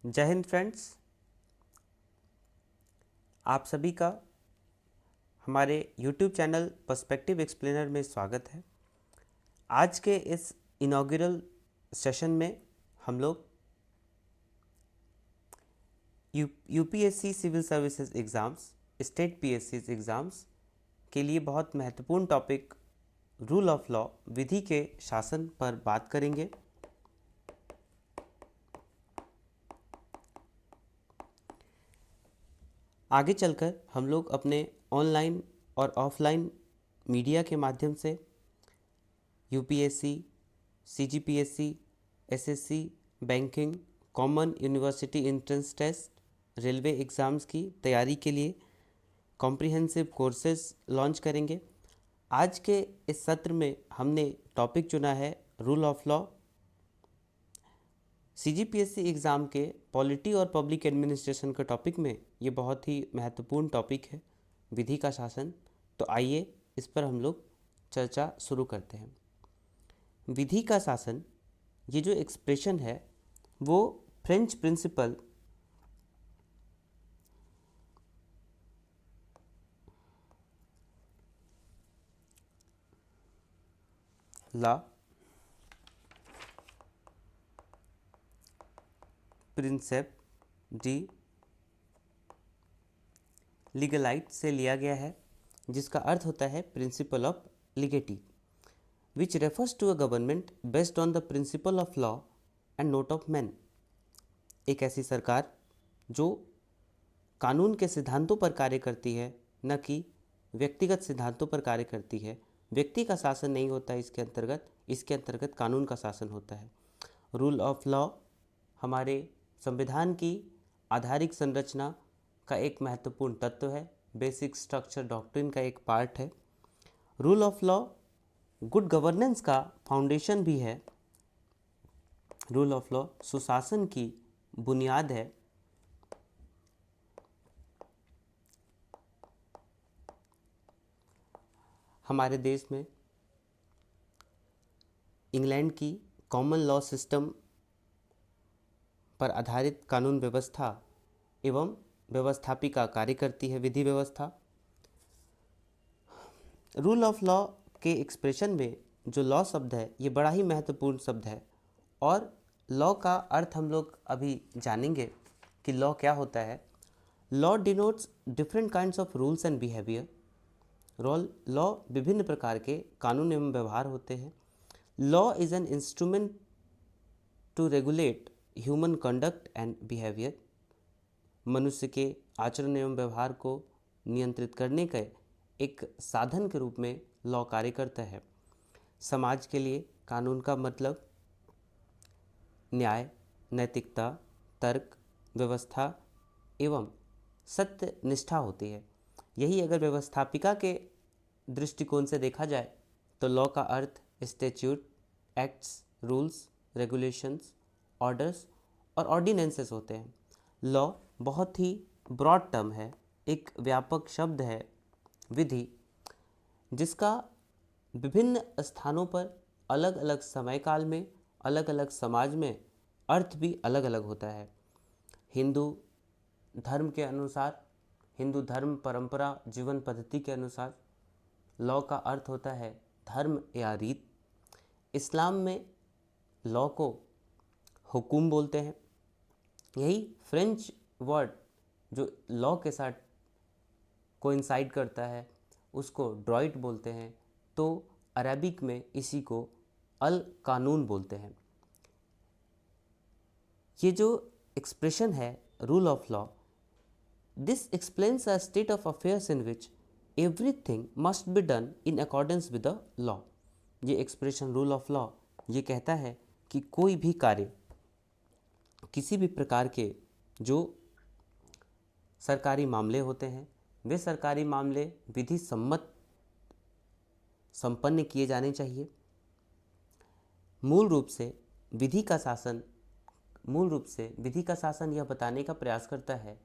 जय हिंद फ्रेंड्स। आप सभी का हमारे YouTube चैनल पर्सपेक्टिव एक्सप्लेनर में स्वागत है। आज के इस इनॉग्रल सेशन में हम लोग UPSC civil services exams, state PSC exams के लिए बहुत महत्वपूर्ण टॉपिक रूल ऑफ लॉ, विधि के शासन पर बात करेंगे। आगे चलकर हम लोग अपने ऑनलाइन और ऑफलाइन मीडिया के माध्यम से UPSC, CGPSC, SSC, banking, common university entrance test, railway exams की तैयारी के लिए कॉम्प्रिहेंसिव कोर्सेज लॉन्च करेंगे। आज के इस सत्र में हमने टॉपिक चुना है rule of law. CGPSC exam के पॉलिटी और पब्लिक एडमिनिस्ट्रेशन के टॉपिक में ये बहुत ही महत्वपूर्ण टॉपिक है, विधि का शासन। तो आइए इस पर हम लोग चर्चा शुरू करते हैं। विधि का शासन, ये जो एक्सप्रेशन है वो फ्रेंच प्रिंसिपल ला प्रिंसेप डी लीगलाइट से लिया गया है, जिसका अर्थ होता है principle of legality, which refers to a government based on the principle of law and not of men। एक ऐसी सरकार जो कानून के सिद्धांतों पर कार्य करती है, न कि व्यक्तिगत सिद्धांतों पर कार्य करती है। व्यक्ति का शासन नहीं होता है इसके अंतर्गत कानून का शासन होता है। रूल ऑफ लॉ हमारे संविधान की आधारिक संरचना का एक महत्वपूर्ण तत्व है, बेसिक स्ट्रक्चर डॉक्ट्रिन का एक पार्ट है। Rule of law good governance का फाउंडेशन भी है। रूल ऑफ लॉ सुशासन की बुनियाद है। हमारे देश में इंग्लैंड की कॉमन लॉ सिस्टम पर आधारित कानून व्यवस्था एवं व्यवस्थापिका कार्य करती है, विधि व्यवस्था। रूल ऑफ लॉ के एक्सप्रेशन में जो लॉ शब्द है ये बड़ा ही महत्वपूर्ण शब्द है, और लॉ का अर्थ हम लोग अभी जानेंगे कि लॉ क्या होता है। Law denotes different kinds of rules and behaviour. Law विभिन्न प्रकार के कानून एवं व्यवहार होते हैं। Law is an instrument to regulate human conduct and behaviour. मनुष्य के आचरण एवं व्यवहार को नियंत्रित करने का एक साधन के रूप में लॉ कार्य करता है। समाज के लिए कानून का मतलब न्याय, नैतिकता, तर्क, व्यवस्था एवं सत्य निष्ठा होती है। यही अगर व्यवस्थापिका के दृष्टिकोण से देखा जाए तो लॉ का अर्थ statute, acts, rules, regulations, orders और ऑर्डिनेंसेस होते हैं। लॉ बहुत ही ब्रॉड टर्म है, एक व्यापक शब्द है। विधि जिसका विभिन्न स्थानों पर अलग अलग समय काल में, अलग अलग समाज में अर्थ भी अलग अलग होता है। हिंदू धर्म के अनुसार, हिंदू धर्म परंपरा जीवन पद्धति के अनुसार लॉ का अर्थ होता है धर्म या रीत। इस्लाम में लॉ को हुकुम बोलते हैं। यही फ्रेंच वर्ड जो लॉ के साथ कोइंसाइड करता है उसको ड्रॉइट बोलते हैं। तो अरबिक में इसी को अल कानून बोलते हैं। ये जो एक्सप्रेशन है rule of law, this explains a state of affairs in which everything must be done in accordance with the law. ये एक्सप्रेशन रूल ऑफ लॉ ये कहता है कि कोई भी कार्य, किसी भी प्रकार के जो सरकारी मामले होते हैं वे सरकारी मामले विधि सम्मत संपन्न किए जाने चाहिए। मूल रूप से विधि का शासन यह बताने का प्रयास करता है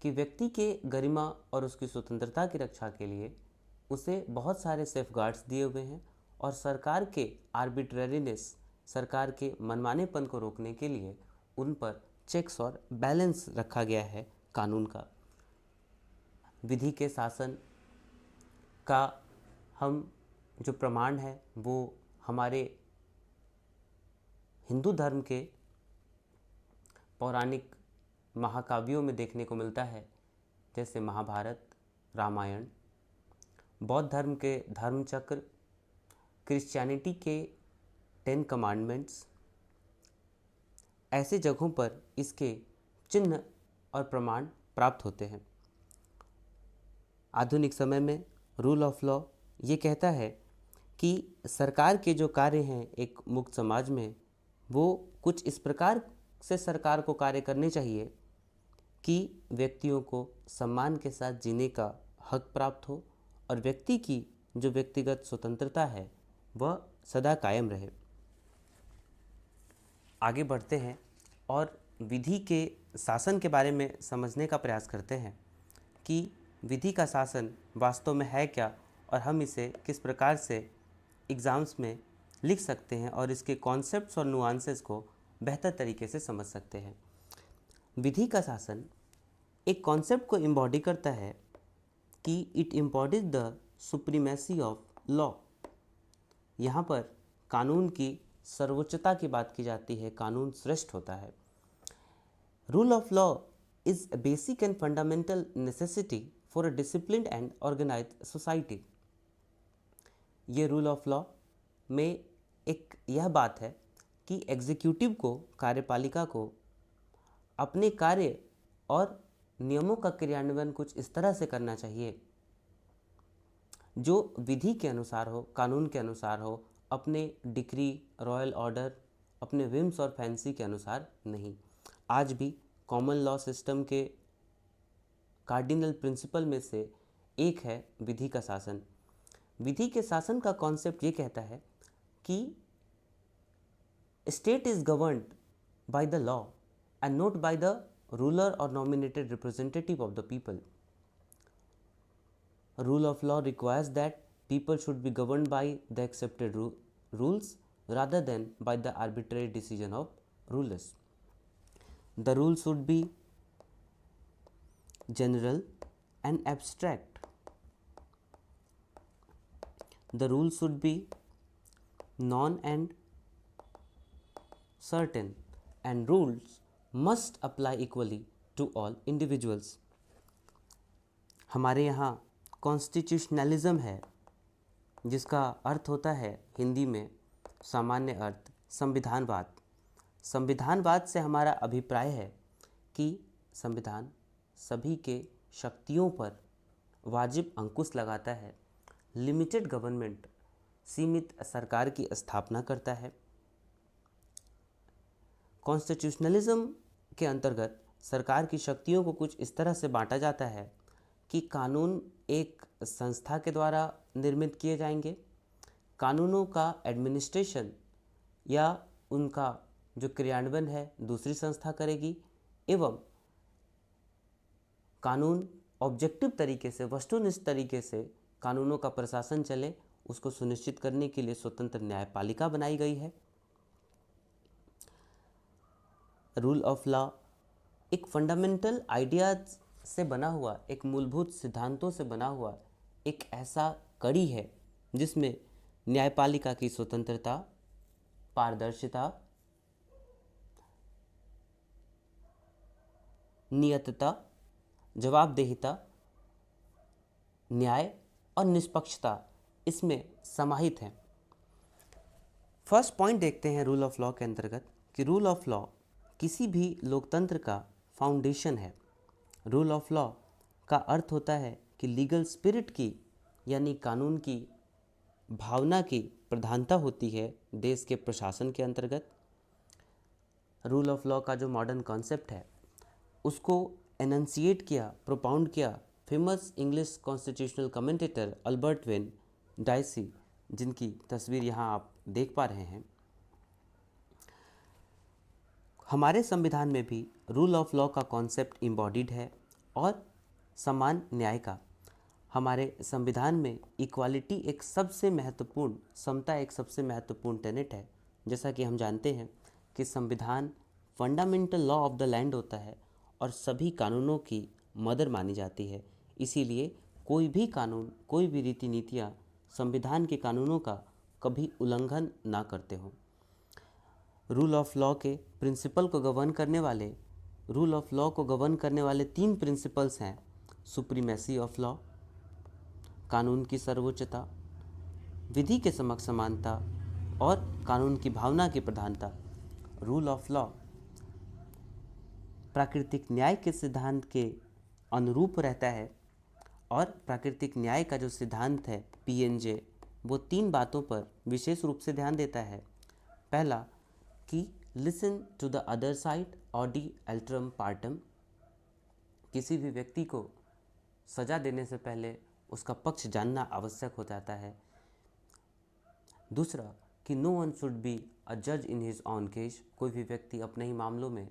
कि व्यक्ति के गरिमा और उसकी स्वतंत्रता की रक्षा के लिए उसे बहुत सारे सेफगार्ड्स दिए हुए हैं, और सरकार के आर्बिट्रेरीनेस, सरकार के मनमानेपन को रोकने के लिए उन पर चेक्स और बैलेंस रखा गया है कानून का। विधि के शासन का हम जो प्रमाण है वो हमारे हिंदू धर्म के पौराणिक महाकाव्यों में देखने को मिलता है, जैसे महाभारत, रामायण, बौद्ध धर्म के धर्मचक्र, क्रिश्चियनिटी के 10 कमांडमेंट्स। ऐसे जगहों पर इसके चिन्ह और प्रमाण प्राप्त होते हैं। आधुनिक समय में रूल ऑफ लॉ ये कहता है कि सरकार के जो कार्य हैं एक मुक्त समाज में, वो कुछ इस प्रकार से सरकार को कार्य करने चाहिए कि व्यक्तियों को सम्मान के साथ जीने का हक प्राप्त हो और व्यक्ति की जो व्यक्तिगत स्वतंत्रता है वह सदा कायम रहे। आगे बढ़ते हैं और विधि के शासन के बारे में समझने का प्रयास करते हैं कि विधि का शासन वास्तव में है क्या और हम इसे किस प्रकार से एग्ज़ाम्स में लिख सकते हैं और इसके कॉन्सेप्ट्स और नुआंसेस को बेहतर तरीके से समझ सकते हैं। विधि का शासन एक कॉन्सेप्ट को इम्बॉडी करता है कि it embodies the supremacy of law. यहाँ पर कानून की सर्वोच्चता की बात की जाती है, कानून श्रेष्ठ होता है। Rule of law is a basic and fundamental necessity for a disciplined and organized society। ये रूल ऑफ लॉ में एक यह बात है कि एग्जीक्यूटिव को, कार्यपालिका को अपने कार्य और नियमों का क्रियान्वयन कुछ इस तरह से करना चाहिए जो विधि के अनुसार हो, कानून के अनुसार हो, अपने डिक्री, रॉयल ऑर्डर, अपने विम्स और फैंसी के अनुसार नहीं। आज भी कॉमन लॉ सिस्टम के कार्डिनल प्रिंसिपल में से एक है विधि का शासन। विधि के शासन का कॉन्सेप्ट ये कहता है कि state is governed by the law and not by the ruler or nominated representative of the people. Rule of law requires that people should be governed by the accepted rules rather than by the arbitrary decision of rulers. The rules should be general and abstract. The rules should be non and certain, and rules must apply equally to all individuals. हमारे यहाँ constitutionalism है, जिसका अर्थ होता है हिंदी में सामान्य अर्थ संविधानवाद। संविधानवाद से हमारा अभिप्राय है कि संविधान सभी के शक्तियों पर वाजिब अंकुश लगाता है, लिमिटेड गवर्नमेंट, सीमित सरकार की स्थापना करता है। कॉन्स्टिट्यूशनलिज्म के अंतर्गत सरकार की शक्तियों को कुछ इस तरह से बांटा जाता है कि कानून एक संस्था के द्वारा निर्मित किए जाएंगे, कानूनों का एडमिनिस्ट्रेशन या उनका जो क्रियान्वयन है दूसरी संस्था करेगी, एवं कानून ऑब्जेक्टिव तरीके से, वस्तुनिष्ठ तरीके से कानूनों का प्रशासन चले, उसको सुनिश्चित करने के लिए स्वतंत्र न्यायपालिका बनाई गई है। रूल ऑफ लॉ एक फंडामेंटल आइडियाज से बना हुआ, एक मूलभूत सिद्धांतों से बना हुआ एक ऐसा कड़ी है जिसमें न्यायपालिका की स्वतंत्रता, पारदर्शिता, नियतता, जवाबदेहिता, न्याय और निष्पक्षता इसमें समाहित हैं। फर्स्ट पॉइंट देखते हैं रूल ऑफ लॉ के अंतर्गत कि रूल ऑफ लॉ किसी भी लोकतंत्र का फाउंडेशन है। रूल ऑफ लॉ का अर्थ होता है कि लीगल स्पिरिट की, यानी कानून की भावना की प्रधानता होती है देश के प्रशासन के अंतर्गत। रूल ऑफ लॉ का जो मॉडर्न कॉन्सेप्ट है उसको एनंसिएट किया, प्रोपाउंड किया famous English constitutional commentator Albert Venn dicey, जिनकी तस्वीर यहाँ आप देख पा रहे हैं। हमारे संविधान में भी रूल ऑफ लॉ का कॉन्सेप्ट इम्बॉडीड है और समान न्याय का। हमारे संविधान में इक्वालिटी एक सबसे महत्वपूर्ण, समता एक सबसे महत्वपूर्ण टेनेट है। जैसा कि हम जानते हैं कि संविधान fundamental law of the land होता है और सभी कानूनों की मदर मानी जाती है। इसीलिए कोई भी कानून, कोई भी रीति नीतियाँ संविधान के कानूनों का कभी उल्लंघन ना करते हों। रूल ऑफ लॉ के प्रिंसिपल को गवर्न करने वाले रूल ऑफ लॉ को गवर्न करने वाले 3 प्रिंसिपल्स हैं: सुप्रीमेसी ऑफ लॉ, कानून की सर्वोच्चता, विधि के समक्ष समानता और कानून की भावना की प्रधानता। रूल ऑफ लॉ प्राकृतिक न्याय के सिद्धांत के अनुरूप रहता है और प्राकृतिक न्याय का जो सिद्धांत है पीएनजे, वो 3 बातों पर विशेष रूप से ध्यान देता है। पहला कि listen to the other side ऑडी अल्ट्रम पार्टम, किसी भी व्यक्ति को सजा देने से पहले उसका पक्ष जानना आवश्यक हो जाता है। दूसरा कि no one should be a जज इन हिज ऑन केस, कोई भी व्यक्ति अपने ही मामलों में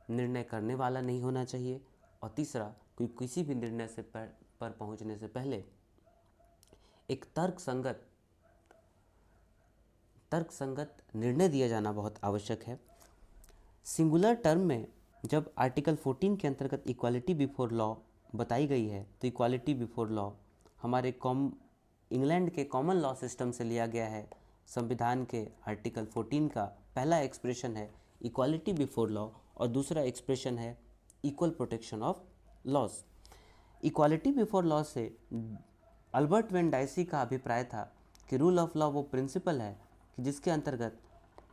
निर्णय करने वाला नहीं होना चाहिए। और तीसरा कि किसी भी निर्णय से पर पहुंचने से पहले एक तर्कसंगत निर्णय दिया जाना बहुत आवश्यक है। सिंगुलर टर्म में जब आर्टिकल 14 के अंतर्गत इक्वालिटी बिफोर लॉ बताई गई है, तो इक्वालिटी बिफोर लॉ हमारे इंग्लैंड के कॉमन लॉ सिस्टम से लिया गया है। संविधान के आर्टिकल 14 का पहला एक्सप्रेशन है इक्वालिटी बिफोर लॉ और दूसरा एक्सप्रेशन है equal protection of laws. Equality before law से अल्बर्ट वेन डाइसी का अभिप्राय था कि रूल ऑफ लॉ वो प्रिंसिपल है कि जिसके अंतर्गत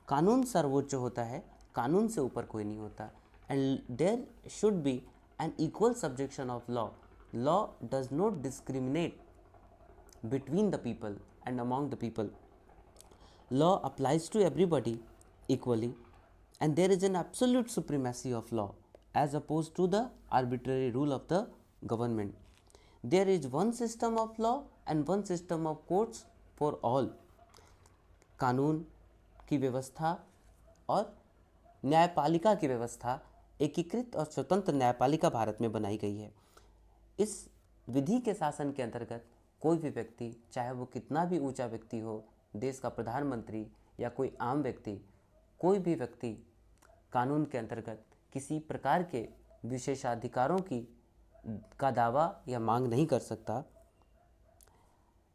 कानून सर्वोच्च होता है, कानून से ऊपर कोई नहीं होता, and there should be an equal subjection of law. Law does not discriminate between the people and among the people. Law applies to everybody equally and there is an absolute supremacy of law as opposed to the arbitrary rule of the government. There is one system of law and one system of courts for all. कानून की व्यवस्था और न्यायपालिका की व्यवस्था एकीकृत और स्वतंत्र न्यायपालिका भारत में बनाई गई है। इस विधि के शासन के अंतर्गत कोई भी व्यक्ति, चाहे वो कितना भी ऊंचा व्यक्ति हो, देश का प्रधानमंत्री या कोई आम व्यक्ति, कोई भी व्यक्ति कानून के अंतर्गत किसी प्रकार के विशेषाधिकारों का दावा या मांग नहीं कर सकता।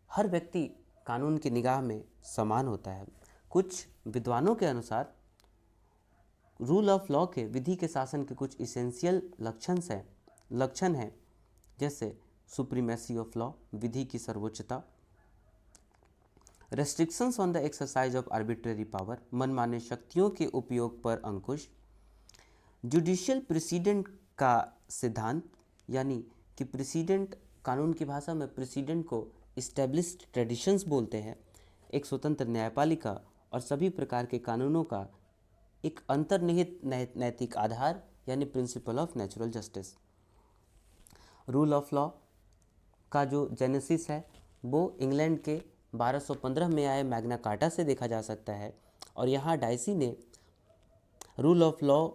हर व्यक्ति कानून की निगाह में समान होता है। कुछ विद्वानों के अनुसार रूल ऑफ लॉ के, विधि के शासन के कुछ इसेंशियल लक्षण हैं, जैसे सुप्रीमेसी ऑफ लॉ, विधि की सर्वोच्चता, restrictions on the exercise of arbitrary power, मनमाने शक्तियों के उपयोग पर अंकुश, जुडिशियल प्रेसिडेंट का सिद्धांत, यानी कि प्रेसिडेंट, कानून की भाषा में प्रेसिडेंट को इस्टेब्लिश्ड ट्रेडिशंस बोलते हैं, एक स्वतंत्र न्यायपालिका और सभी प्रकार के कानूनों का एक अंतर्निहित नैतिक आधार यानी principle of natural justice. Rule of law का जो जेनेसिस है वो इंग्लैंड के 1215 में आए मैग्ना कार्टा से देखा जा सकता है और यहाँ डाइसी ने रूल ऑफ लॉ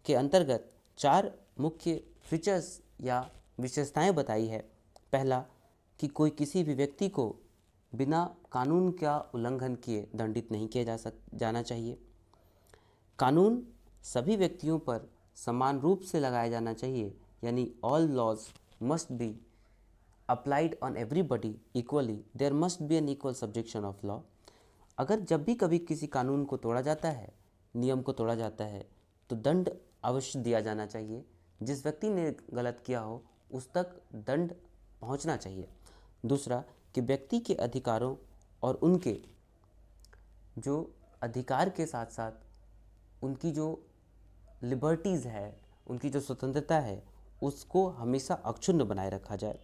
के अंतर्गत 4 मुख्य फीचर्स या विशेषताएं बताई है। पहला कि कोई किसी भी व्यक्ति को बिना कानून का उल्लंघन किए दंडित नहीं किया जाना चाहिए। कानून सभी व्यक्तियों पर समान रूप से लगाया जाना चाहिए, यानी all laws must be applied on everybody equally, there must be an equal subjection of law। अगर जब भी कभी किसी कानून को तोड़ा जाता है, नियम को तोड़ा जाता है, तो दंड अवश्य दिया जाना चाहिए। जिस व्यक्ति ने गलत किया हो उस तक दंड पहुंचना चाहिए। दूसरा कि व्यक्ति के अधिकारों और उनके जो अधिकार के साथ साथ उनकी जो लिबर्टीज़ है, उनकी जो स्वतंत्रता है, उसको हमेशा अक्षुण्ण बनाए रखा जाए।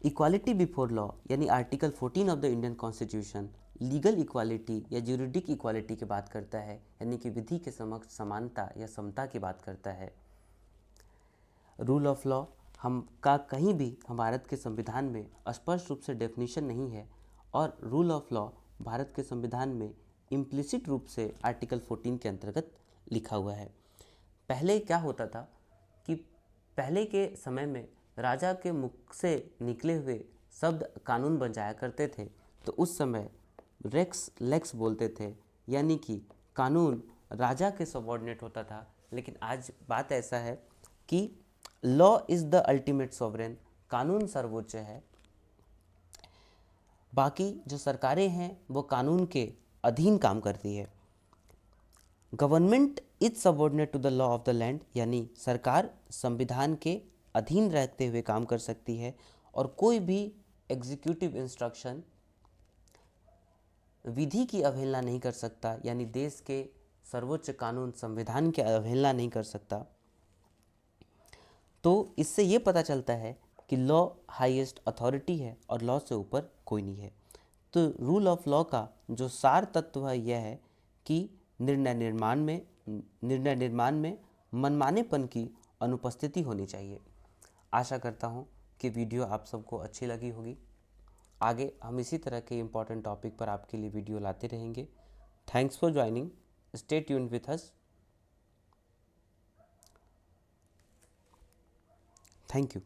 इक्वालिटी बिफोर लॉ यानी article 14 of the Indian constitution legal equality या ज्यूरिडिक इक्वालिटी की बात करता है, यानी कि विधि के समक्ष समानता या समता की बात करता है। रूल ऑफ लॉ का कहीं भी भारत के संविधान में स्पष्ट रूप से डेफिनेशन नहीं है और रूल ऑफ लॉ भारत के संविधान में इम्प्लिसिट रूप से आर्टिकल 14 के अंतर्गत लिखा हुआ है। पहले क्या होता था कि पहले के समय में राजा के मुख से निकले हुए शब्द कानून बन जाया करते थे, तो उस समय रेक्स लेक्स बोलते थे, यानी कि कानून राजा के सबॉर्डिनेट होता था, लेकिन आज बात ऐसा है कि law is the ultimate sovereign, कानून सर्वोच्च है। बाकी जो सरकारें हैं वो कानून के अधीन काम करती है। Government is subordinate to the law of the land, यानी सरकार संविधान के अधीन रहते हुए काम कर सकती है और कोई भी एग्जीक्यूटिव इंस्ट्रक्शन विधि की अवहेलना नहीं कर सकता, यानी देश के सर्वोच्च कानून संविधान की अवहेलना नहीं कर सकता। तो इससे ये पता चलता है कि लॉ हाईएस्ट अथॉरिटी है और लॉ से ऊपर कोई नहीं है। तो रूल ऑफ लॉ का जो सार तत्व है यह है कि निर्णय निर्माण में मनमानेपन की अनुपस्थिति होनी चाहिए। आशा करता हूँ कि वीडियो आप सबको अच्छी लगी होगी। आगे हम इसी तरह के इम्पोर्टेंट टॉपिक पर आपके लिए वीडियो लाते रहेंगे। Thanks for joining, stay tuned with us. Thank you.